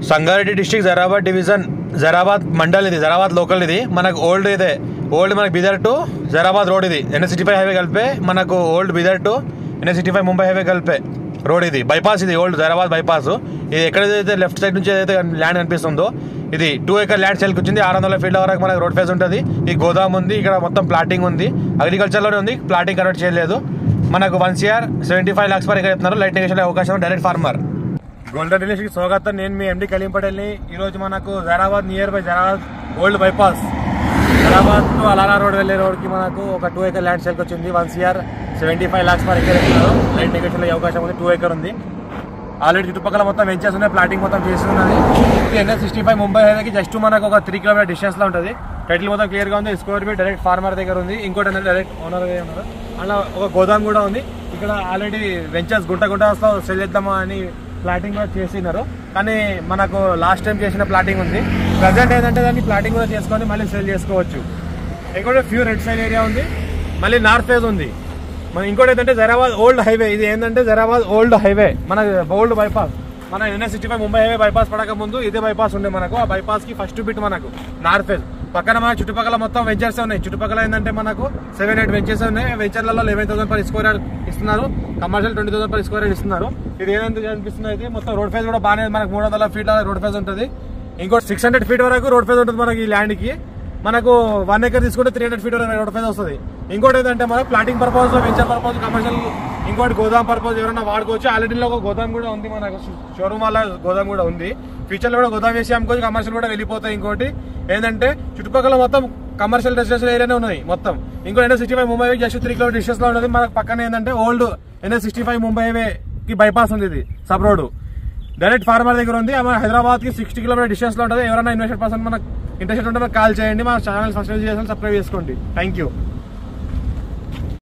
Sangareddy district Zaheerabad division Zaheerabad mandal ఇది Zaheerabad local ఇది మనకు ఓల్డ్ ఇదే ఓల్డ్ మనకు బీదర్ టు జరాబాద్ రోడ్ ఇది NH65 హైవే కలిపే మనకు old Bidar to NH65 Mumbai highway కలిపే రోడ్ ఇది బైపాస్ ఇది ఓల్డ్ జరాబాద్ బైపాస్ ఇది ఎక్కడైతే లెఫ్ట్ సైడ్ నుంచి ఏదైతే ల్యాండ్ కనిపిస్తుందో ఇది 2 acre ల్యాండ్ సేల్కి వచ్చింది 600 ఫీట్ల వరకు మనకు రోడ్ ఫేస్ ఉంటుంది ఈ గోదాం ఉంది ఇక్కడ మొత్తం ప్లాటింగ్ ఉంది అగ్రికల్చర్లోనే ఉంది ప్లాటింగ్ కన్వర్ట్ చేయలేదు మనకు 1 CR 75 lakhs పర్ ఎకర్ చెప్తున్నారు లైట్ నెగోషియేషన్ అవకాశం డైరెక్ట్ ఫార్మర్ గోల్డెన్ రిలేషన్కి స్వాగతం నేను మీ MD కలీం పటేల్ని ఈరోజు మనకు Zaheerabad near by Zaheerabad old bypass Zaheerabad to అలారా రోడ్ వెళ్ళే రోడ్కి మనకు ఒక 2 acre ల్యాండ్ సేల్కి వచ్చింది 1 CR 75 lakhs పర్ ఎకర్ చెప్తున్నారు లైట్ నెగోషియేషన్ అవకాశం ఉంది 2 acre ఉంది ఆల్రెడీ చుట్టుపక్కల మొత్తం వెంచర్స్ ఉన్నాయి ప్లాటింగ్ మొత్తం చేస్తున్నది NH65 ముంబై హైవేకి జస్ట్ మనకు ఒక 3 km డిస్టెన్స్లో ఉంటుంది టైటిల్ మొత్తం క్లియర్గా ఉంది స్క్వేర్ ఫీట్ డైరెక్ట్ ఫార్మర్ దగ్గర ఉంది ఇంకోటి ఏంటంటే డైరెక్ట్ ఓనర్ ఉన్నారు అలా ఒక గోదాం కూడా ఉంది ఇక్కడ ఆల్రెడీ వెంచర్స్ గుంటలో సెల్ చేద్దామా అని ప్లాటింగ్ కూడా చేసినారు కానీ మనకు లాస్ట్ టైం చేసిన ప్లాటింగ్ ఉంది ప్రజెంట్ ఏంటంటే దాన్ని ప్లాటింగ్ కూడా చేసుకొని మళ్ళీ సెల్ చేసుకోవచ్చు ఇంకోటి ఫ్యూ రెడ్ సైడ్ ఏరియా ఉంది మళ్ళీ నార్త్ ఫేజ్ ఉంది మన ఇంకోటి ఏంటంటే జరాబాద్ ఓల్డ్ హైవే ఇది ఏంటంటే జరాబాద్ ఓల్డ్ హైవే మన ఓల్డ్ బైపాస్ మన NH65 ముంబై హైవే బైపాస్ పడక ముందు ఇదే బైపాస్ ఉండే మనకు ఆ బైపాస్ కి ఫస్ట్ బిట్ మనకు నార్త్ ఫేజ్ పక్కన మన చుట్టుపక్కల మొత్తం వెంచర్స్ ఉన్నాయి చుట్టుపక్కల ఏంటంటే మనకు 7-8 వెంచర్స్ ఉన్నాయి వెంచర్లలో 11,000 per square yard ఇస్తున్నారు కమర్షియల్ 20,000 per square yard ఇస్తున్నారు ఇది ఏదంటే అనిపిస్తుంది అయితే మొత్తం రోడ్ ఫేజ్ కూడా బాగానే మనకు 300 feet రోడ్ ఫేజ్ ఉంటుంది ఇంకోటి 600 feet వరకు రోడ్ ఫేజ్ ఉంటుంది మనకి ఈ ల్యాండ్ కి మనకు 1 acre తీసుకుంటే 300 feet వరకు రోడ్ ఫేజ్ వస్తుంది ఇంకోటి ఏంటంటే మనకు plotting purpose venture purpose commercial ఇంకోటి గోదాం పర్పస్ ఎవరైనా వాడుకోవచ్చు ఆల్రెడీలో ఒక గోదాం కూడా ఉంది మనకు షోరూమ్ వల్ల గోదాం కూడా ఉంది ఫ్యూచర్ లో కూడా గోదాం వేసి అమ్ముకోవచ్చు కమర్షియల్ కూడా వెళ్ళిపోతాయి ఇంకోటి ఏంటంటే చుట్టుపక్కల మొత్తం కమర్షియల్ రెసిడెన్షియల్ ఏరియానే ఉన్నాయి మొత్తం ఇంకో NH65 Mumbai highway just 3 km distance లో ఉన్నది మనకు పక్కన ఏంటంటే ఓల్డ్ NH65 ముంబై హైవే కి బైపాస్ ఉంది ఇది సబ్ రోడ్ డైరెక్ట్ ఫార్మర్ దగ్గర ఉంది హైదరాబాద్ కి 60 km డిస్టెన్స్ లో ఉంటుంది ఎవరైనా ఇన్వెస్టర్ పర్సన్ మనకు ఇంట్రెస్ట్ ఉంటే కాల్ చేయండి మా ఛానల్ సబ్స్క్రైబ్ చేసుకోండి థ్యాంక్ యూ